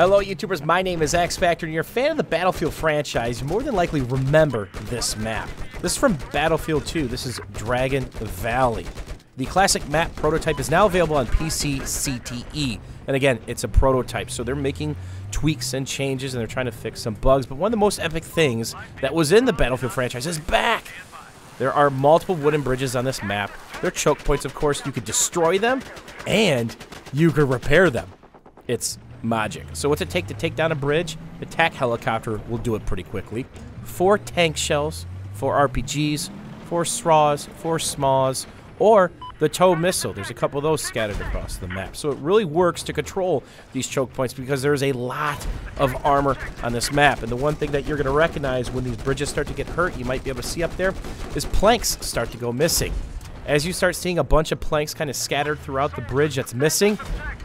Hello YouTubers, my name is X Factor, and you're a fan of the Battlefield franchise, you more than likely remember this map. This is from Battlefield 2, this is Dragon Valley. The classic map prototype is now available on PC CTE, and again, it's a prototype, so they're making tweaks and changes and they're trying to fix some bugs, but one of the most epic things that was in the Battlefield franchise is back! There are multiple wooden bridges on this map. They're choke points, of course. You could destroy them, and you could repair them. It's magic. So what's it take to take down a bridge? Attack helicopter will do it pretty quickly. 4 tank shells, 4 RPGs, 4 straws, 4 smaws, or the tow missile. There's a couple of those scattered across the map. So it really works to control these choke points because there's a lot of armor on this map. And the one thing that you're going to recognize when these bridges start to get hurt, you might be able to see up there, is planks start to go missing. As you start seeing a bunch of planks kind of scattered throughout the bridge that's missing,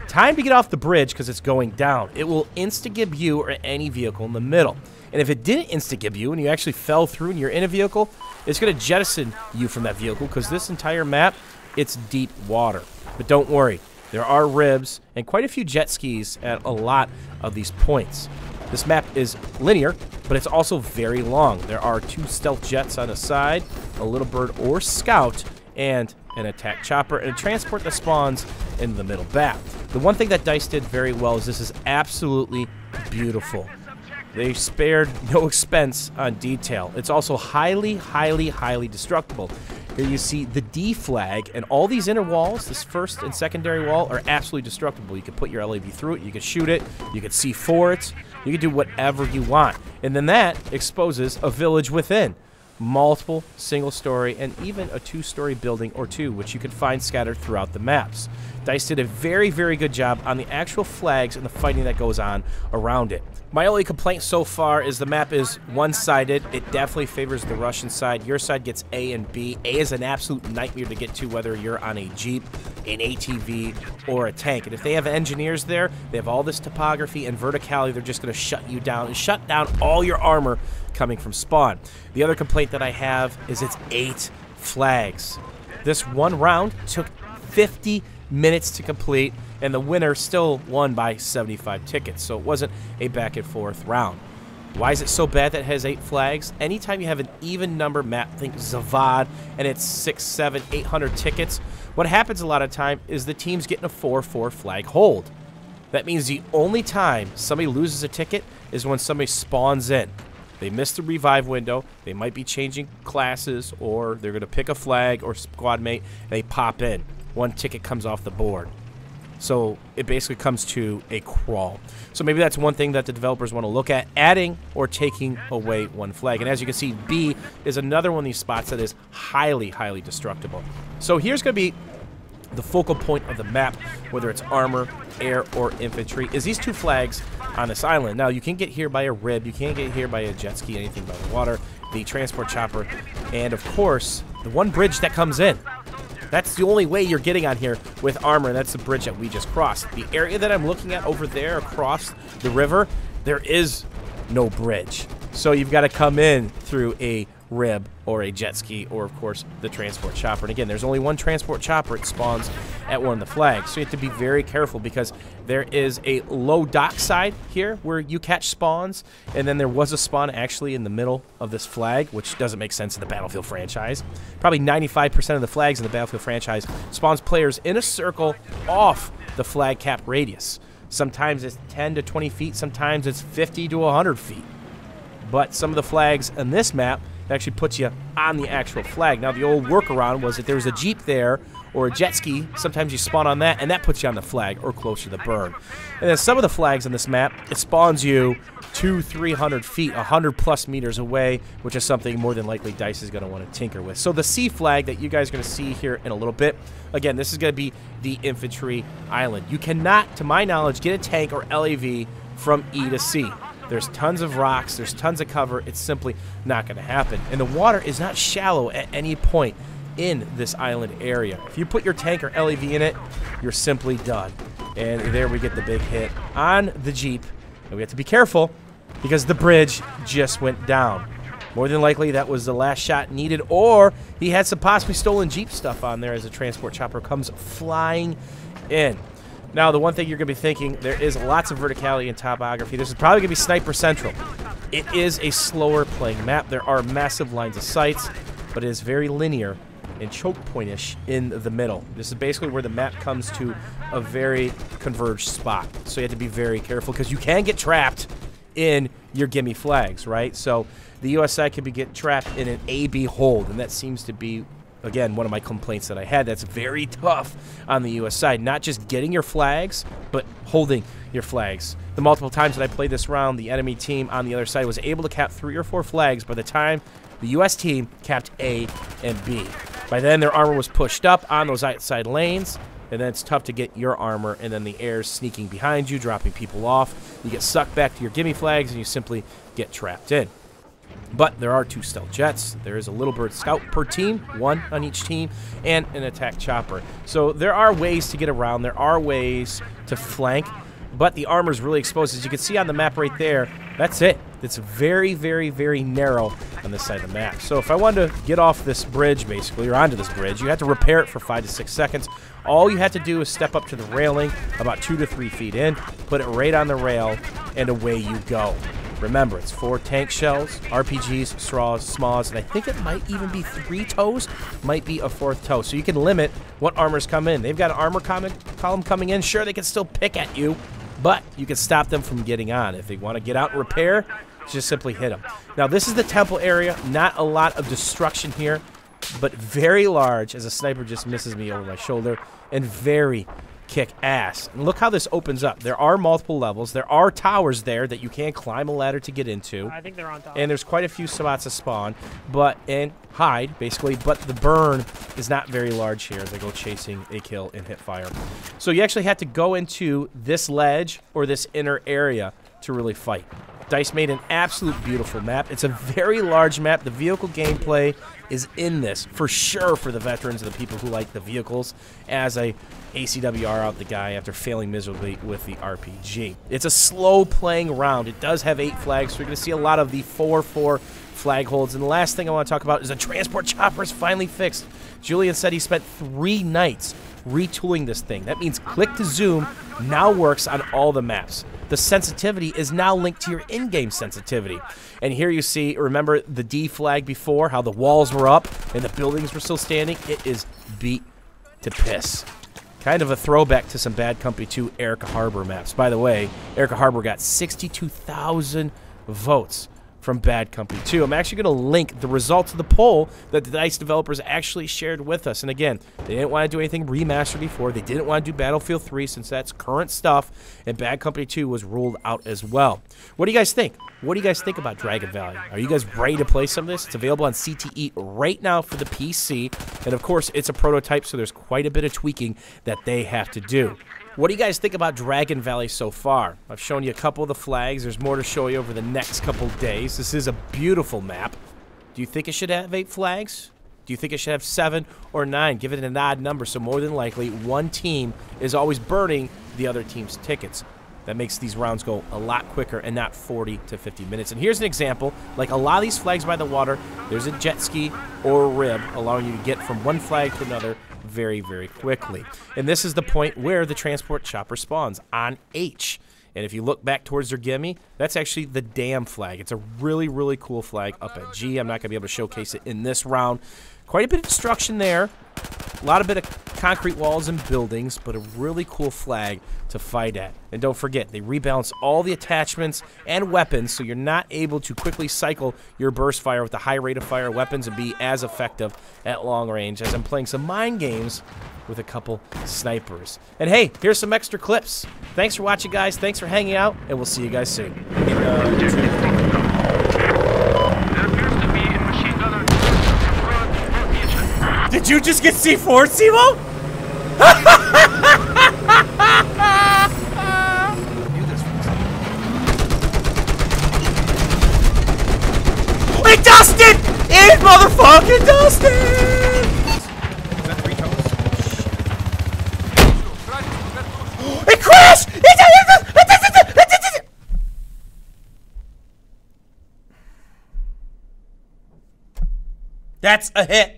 time to get off the bridge because it's going down. It will insta-gib you or any vehicle in the middle. And if it didn't insta-gib you and you actually fell through and you're in a vehicle, it's going to jettison you from that vehicle because this entire map, it's deep water. But don't worry, there are ribs and quite a few jet skis at a lot of these points. This map is linear, but it's also very long. There are 2 stealth jets on the side, a little bird or scout, and an attack chopper, and a transport that spawns in the middle back. The one thing that DICE did very well is this is absolutely beautiful. They spared no expense on detail. It's also highly, highly, highly destructible. Here you see the D flag, and all these inner walls, this first and secondary wall, are absolutely destructible. You can put your LAV through it, you can shoot it, you can C4 it, you can do whatever you want. And then that exposes a village within. Multiple single-story and even a 2-story building or 2, which you can find scattered throughout the maps. DICE did a very, very good job on the actual flags and the fighting that goes on around it. My only complaint so far is the map is one-sided. It definitely favors the Russian side. Your side gets A and B. A is an absolute nightmare to get to, whether you're on a Jeep, an ATV, or a tank. And if they have engineers there, they have all this topography and verticality, they're just going to shut you down and shut down all your armor coming from spawn. The other complaint that I have is it's 8 flags. This one round took 50 minutes to complete, and the winner still won by 75 tickets, so it wasn't a back and forth round. Why is it so bad that it has 8 flags? Anytime you have an even number map, think Zavad, and it's 600, 700, 800 tickets, what happens a lot of time is the team's getting a 4-4 flag hold. That means the only time somebody loses a ticket is when somebody spawns in. They miss the revive window, they might be changing classes, or they're going to pick a flag or squad mate, and they pop in. 1 ticket comes off the board. So it basically comes to a crawl. So maybe that's one thing that the developers want to look at, adding or taking away 1 flag. And as you can see, B is another one of these spots that is highly, highly destructible. So here's going to be the focal point of the map, whether it's armor, air, or infantry, is these 2 flags on this island. Now, you can get here by a rib, you can't get here by a jet ski, anything by the water, the transport chopper, and of course, the 1 bridge that comes in. That's the only way you're getting on here with armor, and that's the bridge that we just crossed. The area that I'm looking at over there across the river, there is no bridge. So you've got to come in through a rib or a jet ski or, of course, the transport chopper. And again, there's only 1 transport chopper. It spawns at one of the flags. So you have to be very careful because there is a low dock side here where you catch spawns. And then there was a spawn actually in the middle of this flag, which doesn't make sense in the Battlefield franchise. Probably 95% of the flags in the Battlefield franchise spawns players in a circle off the flag cap radius. Sometimes it's 10 to 20 feet. Sometimes it's 50 to 100 feet. But some of the flags in this map actually puts you on the actual flag. Now, the old workaround was that there was a Jeep there or a jet ski. Sometimes you spawn on that, and that puts you on the flag or closer to the burn. And then some of the flags on this map, it spawns you 200-300 feet, 100+ meters away, which is something more than likely DICE is going to want to tinker with. So the C flag that you guys are going to see here in a little bit, again, this is going to be the infantry island. You cannot, to my knowledge, get a tank or LAV from E to C. There's tons of rocks, there's tons of cover, it's simply not going to happen. And the water is not shallow at any point in this island area. If you put your tank or LAV in it, you're simply done. And there we get the big hit on the Jeep. And we have to be careful because the bridge just went down. More than likely, that was the last shot needed, or he had some possibly stolen Jeep stuff on there as a transport chopper comes flying in. Now, the one thing you're going to be thinking, there is lots of verticality in topography. This is probably going to be Sniper Central. It is a slower playing map. There are massive lines of sights, but it is very linear and choke pointish in the middle. This is basically where the map comes to a very converged spot. So you have to be very careful because you can get trapped in your gimme flags, right? So the US side can get trapped in an A-B hold, and that seems to be, again, one of my complaints that I had. That's very tough on the US side. Not just getting your flags, but holding your flags. The multiple times that I played this round, the enemy team on the other side was able to cap 3 or 4 flags by the time the US team capped A and B. By then, their armor was pushed up on those outside lanes, and then it's tough to get your armor, and then the air's sneaking behind you, dropping people off. You get sucked back to your gimme flags, and you simply get trapped in. But there are 2 stealth jets. There is a little bird scout per team, 1 on each team, and an attack chopper. So there are ways to get around. There are ways to flank, but the armor is really exposed. As you can see on the map right there, that's it. It's very, very, very narrow on this side of the map. So if I wanted to get off this bridge, basically, or onto this bridge, you have to repair it for 5 to 6 seconds. All you have to do is step up to the railing about 2 to 3 feet in, put it right on the rail, and away you go. Remember, it's 4 tank shells, RPGs, straws, smalls, and I think it might even be 3 tows, might be a 4th tow. So you can limit what armors come in. They've got an armor column coming in. Sure, they can still pick at you, but you can stop them from getting on. If they want to get out and repair, just simply hit them. Now, this is the temple area. Not a lot of destruction here, but very large, as a sniper just misses me over my shoulder, and very kick ass. And look how this opens up. There are multiple levels. There are towers there that you can climb a ladder to get into. I think they're on top. And there's quite a few spots to spawn, and hide, basically, but the burn is not very large here. They go chasing a kill and hit fire. So you actually have to go into this ledge or this inner area to really fight. DICE made an absolute beautiful map. It's a very large map. The vehicle gameplay is in this, for sure, for the veterans and the people who like the vehicles, as a ACWR out the guy after failing miserably with the RPG. It's a slow-playing round. It does have 8 flags, so you're going to see a lot of the 4-4 flag holds. And the last thing I want to talk about is the transport chopper is finally fixed. Julian said he spent 3 nights retooling this thing. That means click to zoom now works on all the maps. The sensitivity is now linked to your in-game sensitivity. And here you see, remember the D flag before, how the walls were up and the buildings were still standing? It is beat to piss. Kind of a throwback to some Bad Company 2 Erica Harbor maps. By the way, Erica Harbor got 62,000 votes from Bad Company 2. I'm actually going to link the results of the poll that the DICE developers actually shared with us. And again, they didn't want to do anything remastered before. They didn't want to do Battlefield 3 since that's current stuff. And Bad Company 2 was ruled out as well. What do you guys think? What do you guys think about Dragon Valley? Are you guys ready to play some of this? It's available on CTE right now for the PC. And of course, it's a prototype, so there's quite a bit of tweaking that they have to do. What do you guys think about Dragon Valley so far? I've shown you a couple of the flags. There's more to show you over the next couple of days. This is a beautiful map. Do you think it should have 8 flags? Do you think it should have 7 or 9? Give it an odd number, so more than likely, one team is always burning the other team's tickets. That makes these rounds go a lot quicker and not 40 to 50 minutes. And here's an example. Like a lot of these flags by the water, there's a jet ski or a rib allowing you to get from one flag to another very, very quickly. And this is the point where the transport chopper spawns, on H. And if you look back towards their gimme, that's actually the dam flag. It's a really, really cool flag up at G. I'm not going to be able to showcase it in this round. Quite a bit of destruction there. A lot of concrete walls and buildings, but a really cool flag to fight at. And don't forget, they rebalance all the attachments and weapons, so you're not able to quickly cycle your burst fire with the high rate of fire weapons and be as effective at long range, as I'm playing some mind games with a couple snipers. And hey, here's some extra clips. Thanks for watching, guys. Thanks for hanging out, and we'll see you guys soon. Did you just get C4, Simo? It dusted! It motherfucking dusted! Is that 3 toes? It crashed! That's a hit.